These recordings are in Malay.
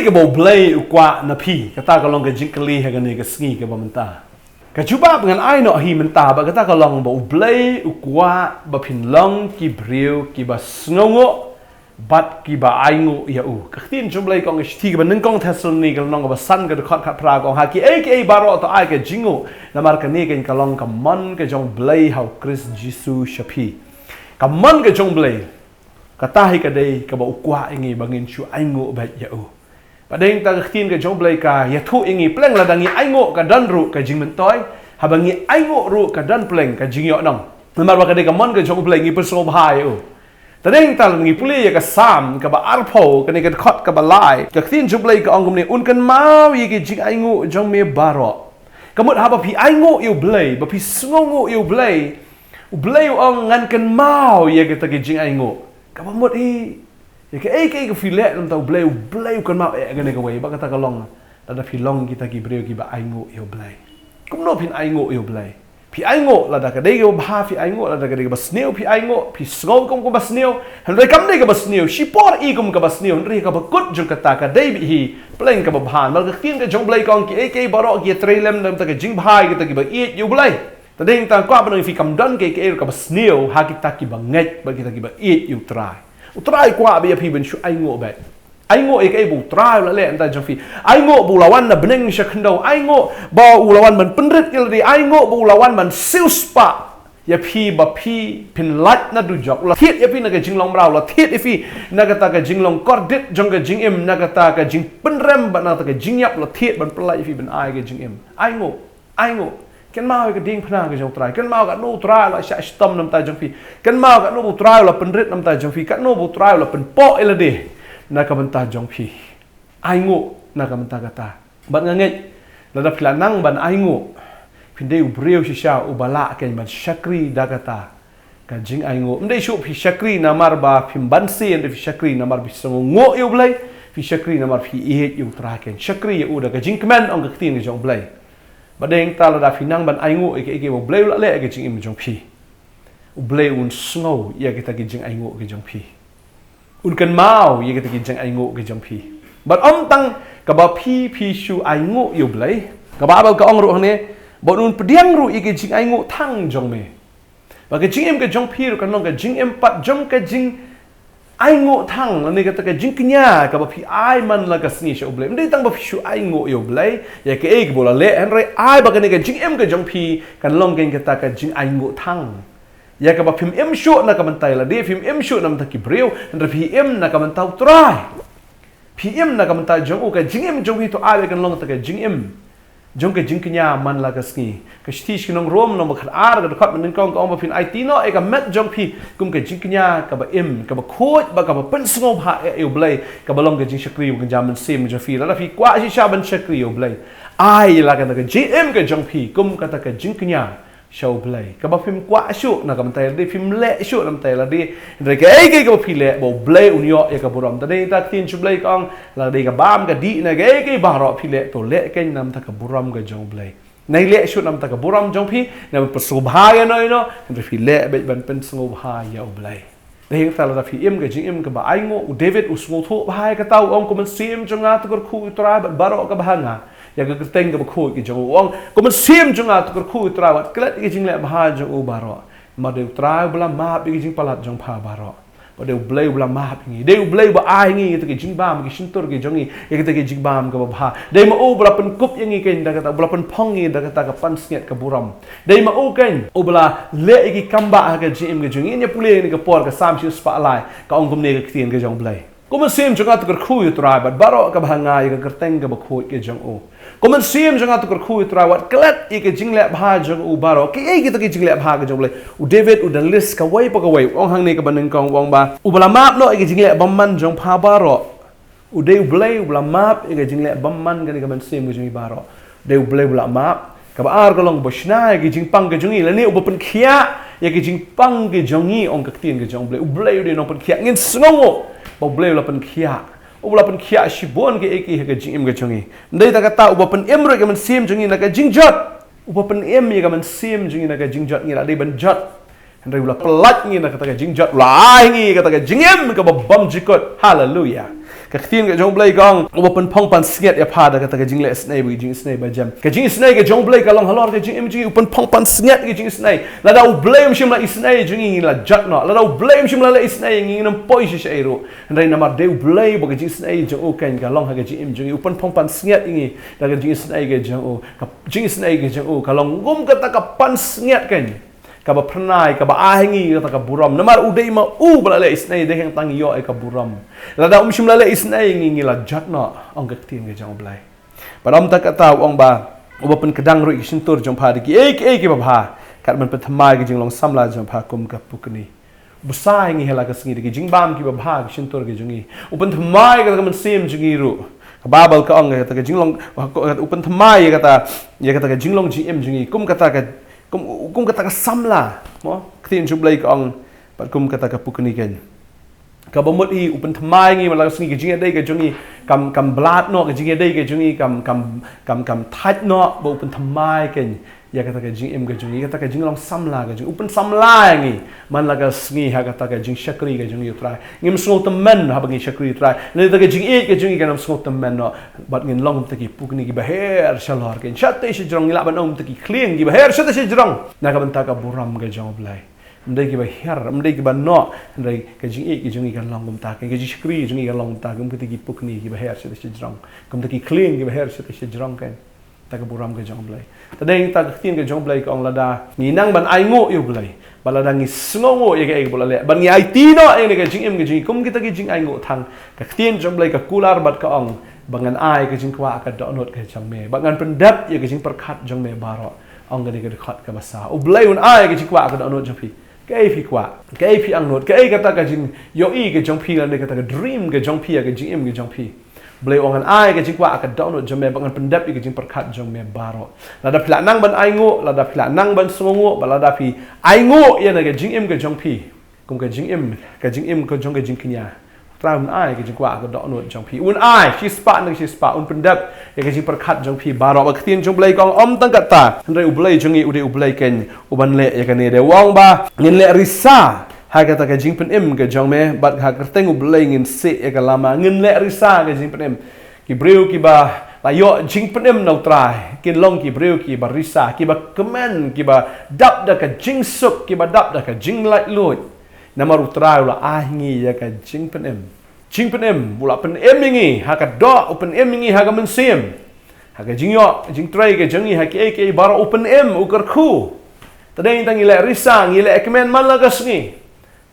ke bo Blei Kwah na pi kata kalong ke jingkeli hagan ke sngi ke bamenta ka cuba dengan ai no hi menta ba kata kalong bo Blei Kwah ba phin long ki breu ki ba snongo bat ki ba aingu ya u ka tin jumblei kong sti ke ban kong Thessaloni ke long ba san ke khot khat pra kong ha ki ke baro to ai ke jingu na mar ka ne ke kalong ka man ke jong Blei hau Chris Jesus shapi ka man ke jong Blei kata hi ka dei ka ba Kwah ingi bangin chu aingu ba ya u padeng ta tin ke jong Blei ka ya thu ingi pleng la dangi aingo ka dan ru ka jing mentoi habangi aingo ru ka dan pleng ka jing yo nong mar ba ka de ka mon ke jong Blei ngi perso bhai u tadeng ta ngi puli ya ka Salm ka ba arpho ka ne ka khot ka ba lai ka tin jong Blei ka ongum ne un kan mau yi ke jing aingo jong me baro kamut ha ba pi aingo yu Blei ba pi sngongo yu Blei Blei ong ngan kan mau ya ke ta ke jing aingo ka ba mot i ya ke filet nam tau Blei kan mau gane ka wei ba kata kalong da phi long kita ki breu ki ba aingo yo Blei kum no phin aingo yo Blei phi aingo la da ka dei ba ha phi aingo la da ka dei ba sneu phi aingo phi sngom kum ba sneu han re kam dei ka ba sneu shi por i kum ka ba sneu re ka ba kut jung kata ka dei bi hi pleng ka ba bhan mal ka tin ka jong Blei kong ki ke baro ki trelem nam ta ka jing bhai ki ta ki ba i yo Blei ta dei ta kwa ba no phi kam dan ke ka ba sneu ha ki ta ki ba nget ba ki ta ki ba i yo trai utrai Kwah be phi ben shu aingo ba aingo ke bu trai la le anta jofi aingo bu lawan na beneng shakhndo aingo ba u lawan man penrit ke di aingo bu lawan man silspa ya phi ba phi pin lat na du jok la thiet ya phi na ka jinglong brau la thiet ifi na ka ta ka jinglong kordit jong ka jingim na ka ta ka jing penrem ba na ta ka jingyap la thiet ban plai ifi ben ai ka jingim aingo kan mau ke ding phna ke jong trai kan mau ka no trai la sha stom nam ta jong phi kan mau ka no bu trai la penrit nam ta jong phi kan no bu trai la pen po ela de na ka banta jong phi aingo na ka banta kata ban nganget la da phla nang ban aingo phin dei u breu shi sha u bala ke ban shakri da kata ka jing aingo mdei shu phi shakri na mar ba phim ban se and phi shakri na mar bi songo ngo yu Blei phi shakri na mar phi e yu tra ken shakri u da ka jing kmen ong ka tin ke jong Blei badeng ta la da finang ban aingo ke bo Blei la le ke jing im jong phi u Blei un snow ya ke ta ke jing aingo ke jong phi un kan mau ya ke ta ke jing aingo ke jong phi but om tang ka ba phi shu aingo yu Blei ka ba ka ong ru ne bo un pdiang ru ke jing aingo thang jong me ba ke jing im ke jong phi ru kan long ke jing im pat jong ke jing aingo thang ni ka ta ke jing knya ka ba phi ai man la ka sni shu Blei ndei tang ba phi shu aingo yu Blei ya ke ek bola le hen re ai ba ka ni ke jing im ke jong phi kan long ke ta ka jing aingo thang ya ka ba phim im shu na ka man tai la de phim im shu nam ta ki breu ndra phi im na ka man tau trai phi im na ka man ta jong u ka jing im jong hi to ai kan long ta ka jing im jong ke jing knya man la ka sni ka stish kinong rom no ma khat ar ka khat man kong ba phin ai ti no e ka met jong phi kum ke jing knya ka ba im ka ba khot ba ka ba pen sngo ha e Blei ka ba long ke jing shakri ka jam sim jo phi la phi Kwah shi sha ban shakri Blei ai la ka jing im ke jong phi kum ka ta ka jing knya show Blei ka ba phim Kwah shu na ka man tai de phim le shu nam tai la de re ke ka phi le bo Blei unyo e ka buram ta de ta tin chu Blei kong la de ka bam ka di na ke ba ro phi le to le ke nam ta ka buram ka jong Blei nei le shu nam ta ka buram jong phi na pa su bha ya noi no re phi le be ban pen sngo bha ya Blei de ta la phi im ka jing im ka ba aingo u David u sngo thu bha ka tau ong ko man sim jonga to khu tra ba ro ka ba nga ya ka teng ka ba khu ki jong ong ko man sim jonga to khu tra wat klet ki jing le bha jong u ba ro ma de tra bla ma bi jing palat jong pha ba ro ba de Blei bla ma ngi de Blei ba ai ngi to ki jing bam ki shin tur ki jong ni ya ka ki jing bam ka ba bha de ma u bla pen kup yang ngi ken da ka bla pen phong ngi da ka pan snet ka buram de ma u ken u bla le ki kamba ka jing ke jong ni pule ni ka por ka sam shi spa lai ka ong kum ne ka tien ka jong Blei ko man sim jonga to khu yu tra ba baro ka ba nga ya ka teng ka ba khu ki jong u ko man sim jonga to khu yu tra wat klet i ka jing le bha jong u baro ki ai ki to ki jing le bha ka jong Blei u David u dan list ka wai pa ka wai ong hang ne ka ban kong wong ba u bla map no i ka jing le bam man jong pha baro u de Blei u bla map i ka jing le bam man ka ni ka man sim ka jong baro de u Blei bla map ka ba ar ka long bo shna ki jing pang ka jong i la ne u ba pen khia ya ki jing pang ki jong i ong ka tien ka jong Blei u Blei u de no pen khia ngin sngo ba Blei la pen khia u la pen khia shi bon ke eki ka jing im ka chongi ndai ta ka ta u ba pen em ro ka man sim chongi na ka jing jot u ba pen em ye ka man sim chongi na ka jing jot ngi la dei ban jot ndai u la pelat ngi na ka ta ka jing jot la ai ngi ka ta ka jing em ka ba bam jikot hallelujah ka khtin ka jong blai kong open phong pan snget ya pha da ka ta ka jing le snai bu jing snai ba jam ka jing snai ka jong blai ka long halor ka jing im jing open phong pan snget ka jing snai la da blame shim la isnai jing la jat no la da blame shim la isnai ngin nam poi shi shai ro ndai na mar de blai bo ka jing snai jong o kan ka long ha ka jing im jing open phong pan snget ngi da ka jing snai ka jong o ka jing snai ka jong o ka long gum ka ta ka pan snget kan ka ba pranai ka ba ahingi ka ta ka buram namar udai ma bala le isnai de hang tang yo ai ka buram la da shim la le isnai ngi la jat no ong ka tin ka jong blai param ta ka ta ong ba pen kedang ru isin tur jong pha de ki ba bha kat man pathamai ki jing long samla jong pha kum ka pukni busai ngi hela ka sngi de jing bam ki ba bha isin tur ge jungi upan thamai ka man sim jungi ru ka babal ka ong ka jing long upan thamai ka ta ya ka ta jing long ji em jungi kum ka ta ka kum kata ka samla mo ktin jublai ka ong pat kum kata ka pukni ken ka bomot I upan thamai ngi mala sngi jing dai ka jungi kam blat no ka jing dai ka jungi kam thaj no bo upan thamai ken ya kata ka jing em ka jungi kata ka jing long samla ka jungi upan samla ngi man la ka sngi ha kata ka jing shakri ka jungi utrai ngim sngo temen ha bangi shakri utrai ne ta ka jing e ka jungi kanam sngo temen no bat ngin long ta ki pukni ki baher shalor ken chatte shi jrong ila ban om ta ki clean ki baher chatte shi jrong na ka banta ka buram ka jong blai mdai ki baher mdai ki ban no mdai ka jing e ki jungi kan long ta ka jing shakri jungi kan long ta kum ta ki pukni ki baher chatte shi jrong kum ta ki clean ki baher chatte shi jrong kan ta ka buram ka jong blai tadeng ta khtin ka jong blai ka ong lada ni nang ban ai ngo yu blai balada ngi sngo ngo ye ka e bolale ban ngi ai ti no e ne ka jing em ka jing kum kita ki jing ai ngo thang ka khtin jong blai ka kular bat ka ong bangan ai ka jing kwa ka do not ka jang me bangan pendap ye ka jing perkhat jong me baro ong ka ni ka khat ka basa u blai un ai ka jing kwa ka do not jong pi Kaei phi kwa Kaei phi ang not Kaei ka ta ka jing yo I ka jong pi la ne ka ta ka dream ka jong pi ka jing em ka jong pi Blei ongan ai ka jing kwa ka download jome bangan pendap ka jing perkat jome baro lada pila nang ban ai ngo lada pila nang ban songo balada phi ai ngo ya na ka jing em ka jong pi kum ka jing em ka jong ka jing kinya traum ai ka jing kwa ka download jong pi un ai shi spa un pendap ya ka jing perkat jong pi baro ba ktin jong blei kong om tang kata ndai u blei jongi u blei ken uban le ya ka ne de wong ba ngin le risa hai kata ka jing pen em ka jong me bat ha kerteng u blei ngin se e ka lama ngin le risa ka jing pen em ki breu ki ba la yo jing pen em nau trai kin long ki breu ki ba risa ki ba kemen ki ba dap da ka jing suk ki ba dap da ka jing lai lut nama ru trai la ah ngi ya ka jing pen em bula pen em ngi ha ka do pen em ngi ha ka men sim ha ka jing yo jing trai ka jing ha ki bara open em u kar khu tadeng tang ile risa ngi le kemen man la ka sngi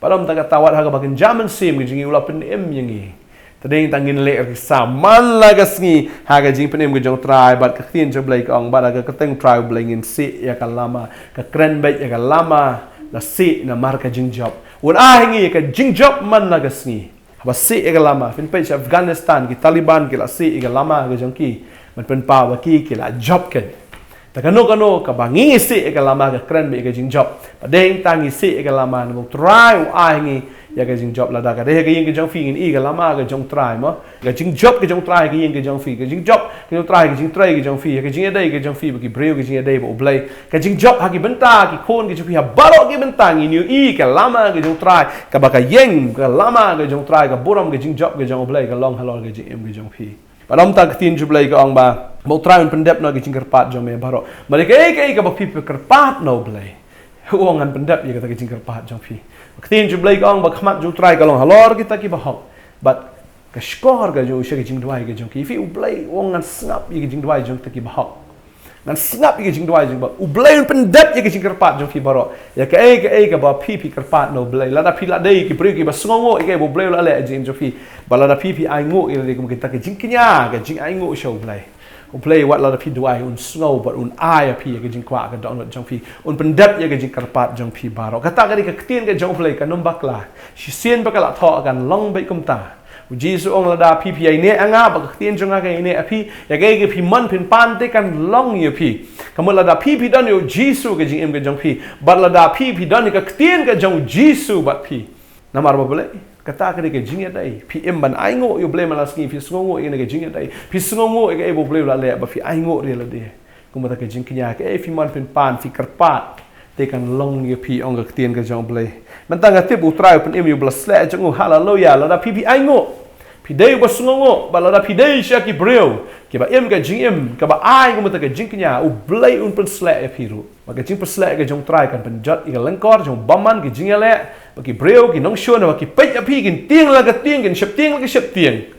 Padam tak tawat harga bagian zaman sim ke jingi ulah pen em yangi. Tadeng tangin le risa man la gasngi harga jing pen em ke jong try bat ka thin jo blai ka ong bat ka keteng try blai ngin si ya ka lama ka kren bet ya ka lama la si na mar ka jing job. Un ngi ka jing job man la gasngi. Ba si ya ka lama fin pe Afghanistan ki Taliban ki la si ya ka lama ka jong ki man pen pa wa ki la job ken. Takano ka bangi si ka lama ka kren be ka jing job padeng tangi si ka lama no try ngi ya ka jing job la da ka de ka yin ka jong fi ngin I ka lama ka jong try mo ka jing job ka jong try ka yin ka jong fi ka jing job ka jong try ka jong fi ka jing dai ka jong fi ki breu ka jing dai bo blai ka jing job ha ki benta ki khon ki jong fi ha baro ki benta ngi new I ka lama ka jong try ka ba ka yen ka lama ka jong try ka buram ka jing job ka jong blai ka long halor ka jing em ka jong fi padam tak tin jublai ka ong ba mau try pendap no ki kerpat jom me baro mereka ka ba pipi kerpat no blai uangan pendap ya kata ki kerpat jom pi tin jublai ka ong ba khmat ju try ka long halor kita ki ba hok but ka skor ga ju shaki jing dwai ga jom ki fi u blai uangan snap ya ki jing dwai jom ta ki ba hok ngan snap ya ki jing dwai jom ba u blai pendap ya ki kerpat jom fi baro ya ka ba pipi kerpat no blai la da pi la dei ki pri ki ba sngongo ka bo blai la le jing jom fi bala da pipi ai ngo ile kum kita ka jing kinya ka jing ai ngo show blai play what la pi duai un snow but un ai pi ka jing kwa ka download jong pi un pendap ya ka jing karpat jong pi baro kata ka ka tien ka jong play ka num bakla si sien ba ka la tho kan long bai kum ta u jisu ong la da pi pi ai ne anga ba ka tien jong ka ne api ya ka pi man pin pan te kan long ye pi kamul la da pi dan yo jisu ka jing em ka jong pi but la da pi dan ka tien ka jong jisu bat pi namar ba boleh kata ka ke jing dai pm ban ai ngo yo blame la ski fi sngo ine ke jing dai fi sngo ke e bo blame la le ba fi ai ngo re la de kuma ta ke jing knya ke e fi man pin pan fi karpat te kan long ye pi ong ka tien ka jong blai man ta nga tip u trai pen em yo bla sla jong hallelujah la da pi ai ngo Pidei basungo balada pidei sya ki breu ki ba em ka jing em ka ba ai ko mata ka jing knya u blei un pen slek e piru maka jing pen slek ka jong try kan pen jot i ka lengkor jong baman ki jing ele ba ki breu ki nong shon ba ki pej api kin tieng la ka tieng kin shep tieng la ka shep tieng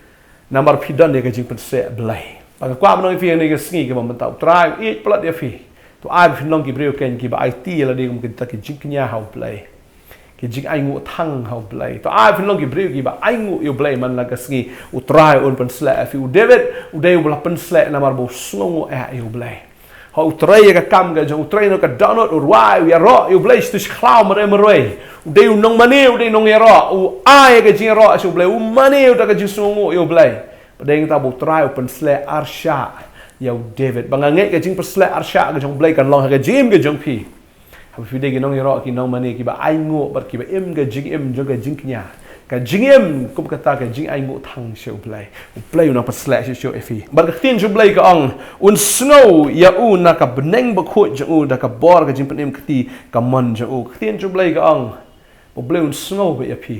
namar pidan de ka jing pen slek blei maka kwa nong fi ne ka sngi ka ba man tau try e plat de fi to ai fin long ki breu ken ki ba IT la de ko ta ki jing knya hau blei ki jing ai ngu thang hau blei to ai fin long ki breu ki ba ai ngu yo blei man la ka sngi u try un pen slek fi u David u de u bla pen slek namar bo sngo e yo blei ha u try ka kam ka jong u try no ka download u wai ya ro yo blei stu khlau ma re u de u nong mane u de nong ya ro u ai ka jing ro su blei u mane u ta ka jing sngo yo blei pa de ta bo try u pen slek arsha ya David bangange ka jing pen slek arsha ka jong blei kan long ka jim ka jong pi ha fi de ki nong ya ro ki nong mane ki ba ai ngu ba ki ba em ka jing em jong ka jing knya ka jing em kum kata ka jing ai ngu thang sheu blei u na pa slek sheu efi bar ka tin ju blei ka ong un snow ya u na ka beneng ba khot ju u da ka bor ka jing pen em khti ka man ju u tin ju blei ka ong bo blei un snow ba efi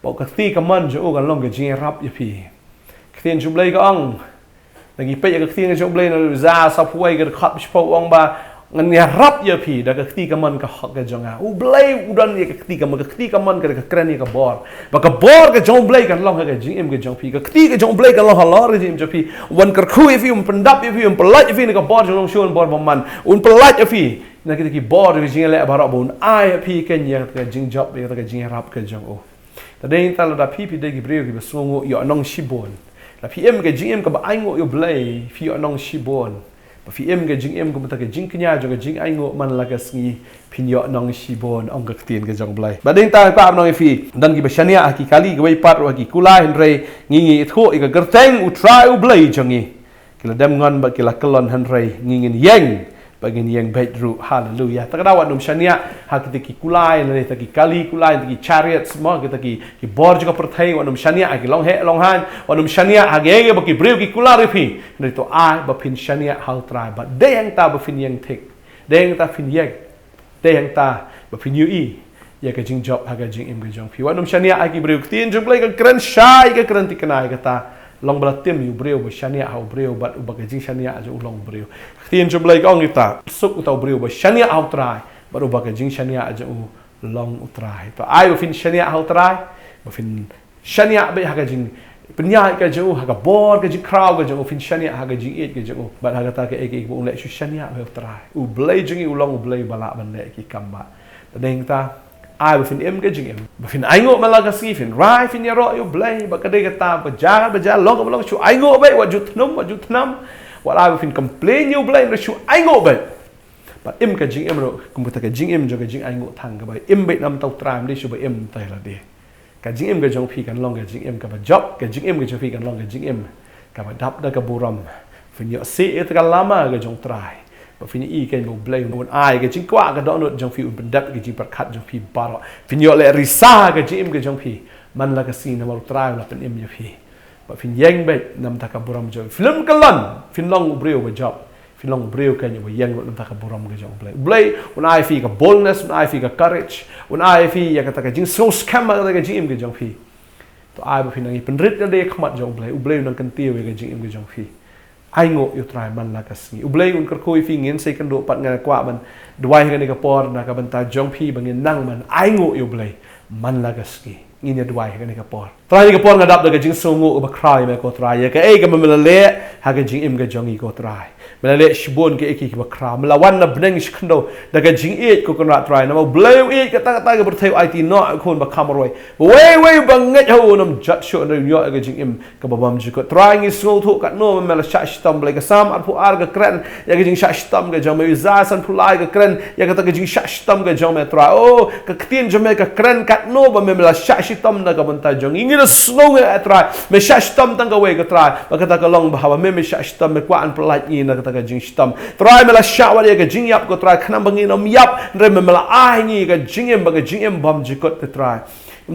bo ka ti ka man ju u ka long ka jing rap efi tin ju blei ka ong lagi pe ka tin ju blei na za sa puai ka khat po ong ba ngan ya rap ya pi da ka khti ka man ka hak ka jonga u blei udan ya ka khti ka man ka kren ya ka bor ba ka bor ka jong blei kan long ka jing em ka jong pi ka khti ka jong blei kan long halor jing jo pi wan kar khu fi pendap fi pelat fi ka bor jong shon bor man un pelat fi na ki bor fi jing le ba bon ai pi ken ya ka jing job ya ka jing rap ka jong o ta dei ta la da pi de ki breu ki ba songo yo nong shibon la pi em ka jing em ka ba ai ngo yo blei fi yo nong shibon ba fi em ka jing em ko ta ka jing knya jo ka jing ai ngo man la ka sngi pin yo nong shibon ong ka tin ka jong blai ba ding ta pa nong fi dan ki ba shania ki kali ka wei pat ro ki kula hen re ngi tho i ka gerteng u try u blai jongi ki la dem ngon ba ki la kelon hen re ngin yeng bagin yang bedru hallelujah ta kada wadum shania ha ki kulai le ta ki kali kulai ki chariot semua kita ki bor juga perthai wadum shania ki long he long han wadum shania ha ge ba ki breu ki kulari phi ne to a ba phin shania hal trai ba de yang ta ba phin yang thik de yang ta phin yek de yang ta ba phin yu i ya ka jing job ha ka jing im ge jong phi wadum shania ki breu tin jong play ka kren shai ka kren tikanai ka ta long balatim yu breu ba shania ha breu ba u ba ka jing shania jo long breu tin jom blai ka ong ita suk utau breu ba shania au trai ba u ba ka jing shania jo long utrai to ai ba fin shania au trai ba fin shania ba ha ka jing penya ka jo ha ka bor ka jing crowd ka jo fin shania ha ka jing et ka jo ba ha ka ta ka ek bu le shu shania ba trai u blai jing u long u blai bala ban le ki kamba deng ta ai ba fin em ka jing em ba fin ai ngo mala ka si fin rai fin ya ro yu blai ba ka de ka ta ba ja long ka long shu ai ngo ba wa ju thnam what I will complain you blame the shoe I go bet but im ka jing em ro kum ta ka jing em jo ka jing ai ngo thang ka ba im bet nam tau tram de shu ba im tai la de ka jing em ka jong phi kan long ka jing em ka ba job ka jing em ka jo phi kan long ka jing em ka ba dap da ka buram fin yo se et ka lama ka jong trai ba fin i ken bo blame bon ai ka jing kwa ka do no jong phi un dap ka jing par khat jong phi baro fin yo le risa ka jing em ka jong phi man la ka si na mal trai la pen em yo phi ba fin yeng bet nam ta ka buram jo film kalan fin long breu ba job fin long breu kan yo yeng nam ta ka buram ga jong blai un ai fi ka boldness un ai fi ka courage un ai fi ya ka ta ka jing so scam ka ta ka jing im ga jong phi to ai ba fin nang i penrit na de khmat jong blai nang kan tiu ga jing im ga jong phi ai ngo yo try man la ka sngi blai un kar khoi fi ngin sei kan do pat nga kwa ban dwai ga ni ka por na ka ban ta jong phi bangin nang man ai ngo yo blai man la ka sngi ngin ya dwai ga ni ka por try ni ka por nga dap da ga jing so ngo ba cry me ko try ya ka ei ka mamela le ha ga jing im ga jong i ko try mela le shibon ke eki ba kra mela wan na bneng shkndo da ga jing e ko kon rat try na bleu e ka ta ga bertheu it no kon ba kamaroi we ba nget ho nam jat sho na yo ga jing im ka ba bam ji ko try ngi so tho ka no mela sha stam ble ga sam ar pu ar ga kren ya ga jing sha stam ga jong me za san pu lai ga kren ya ga ta ga jing sha stam ga jong me try o ka ktien jong me ka kren ka no ba me mela sha stam na ga ban ta jong ngi na snow ga try me sha stam tang ga we ga try ba ka ta ka long ba ha me sha stam me kwa an plat ni na ka jing stam try mela shawar ya ga jing yap ko try khnam bangi nom yap re mela ai ni ga jing em ba ga jing em bam ji ko te try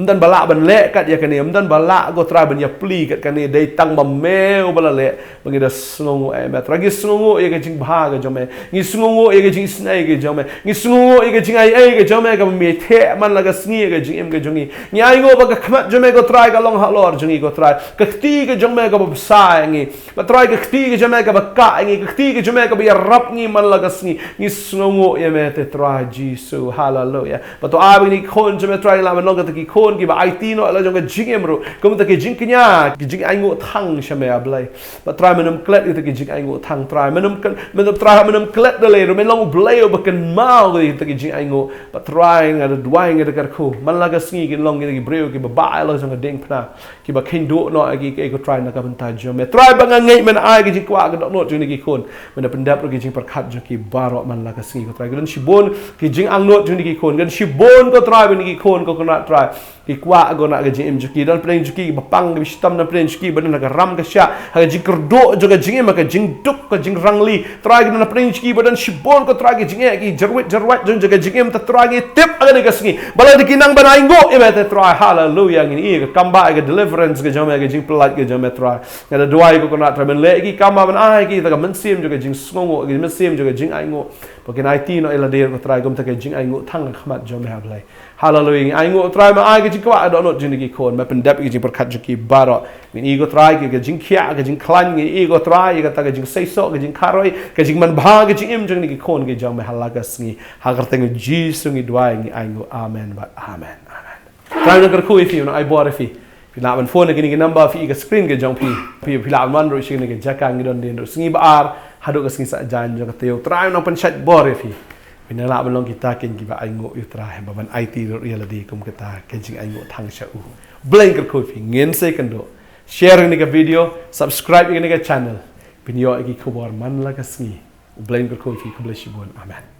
dan balak ban le kat ya kani dan balak go try ban ya pli kat kani dei tang ma meu bala le bangi da snongo me tragi snongo ye ke jing bha ga jome ngi snongo ye ke jing snai ke jome ngi snongo ye ke jing ai ke jome ka me the man la ga sngi ke jing em ke jongi ngi ai go ba ka khmat jome go try ka long ha lor jongi go try ka khti ke jome ka ba sa ngi ba try ka khti ke jome ka ba ka ngi ka khti ke jome ka ba ya rap ngi man la ga sngi ngi snongo ye me te try jisu hallelujah ba to abi ni khon jome try la man long ka ki khon ki ba IT no la jong ka jing em ru ko ta ke jing knya ki jing ai ngo thang shame a blai ba try manam klet ita ki jing ai ngo thang try manam try manam klet de le ru men long blai o ba kan mau ita ki jing ai ngo ba try nga de dwai nga de kar khu man la ga sngi ki long ki breu ki ba ba la jong ka ding phna ki ba khin do no ki ke ko try na ka ban ta jom me try ba nga ngai man ai ki jing kwa ka no jing ki khon man pen dap ru ki jing par khat jo ki baro man la ka sngi ko try gan shibon ki jing ang no jing ki khon gan shibon ko try ban ki khon ko na try ki kwa go na ga jing juki dan plen juki ba pang bi stam na plen juki ba na ga ram ga sha ha jing kerdo jo ga jing ma ka jing duk ka jing rangli try ga na plen juki ba dan shibon ko try ga jing ki jarwit jo ga jing ta try ga tip aga ga sngi bala de kinang ba na ngo e ma ta try hallelujah ngi ga kamba ga deliverance ga jom ga jing plat ga jom try ga da duai ko na try men le ki kamba ban ai ki ta ga men sim jo ga jing sngo ga men sim jo ga jing ai ngo ba ke nai ti no ela de ko try gom ta ga jing ai ngo thang khmat jom ha blai hallelujah ai ngo try ma ai ki kwa do no jing ki kon ma pen dap ki jing par khat ki baro min ego try ki jing khia ki jing klan ki ego try ka ta ga jing sei so ki jing kharoi ki jing man bha ki jing im jing ki kon ki jam halla ga sngi ha gar teng ji sungi dwai ngi ai ngo amen ba amen try na gar khu if you no ai bor if pi na ban phone ki number fi ga screen ga jong pi la man ro shi ni ga jaka ngi don den ro sngi ba ar hadu ga sngi sa jan jo ka teo try no pan chat bor if Pinala belong kita ken giba aingo utra he baban IT real di kum kita kenjing aingo thang sha u blank ko fi ngen se kando share ni ka video subscribe ni ka channel pinyo ki khubor man la ka sngi blank ko fi kubleshi bon amen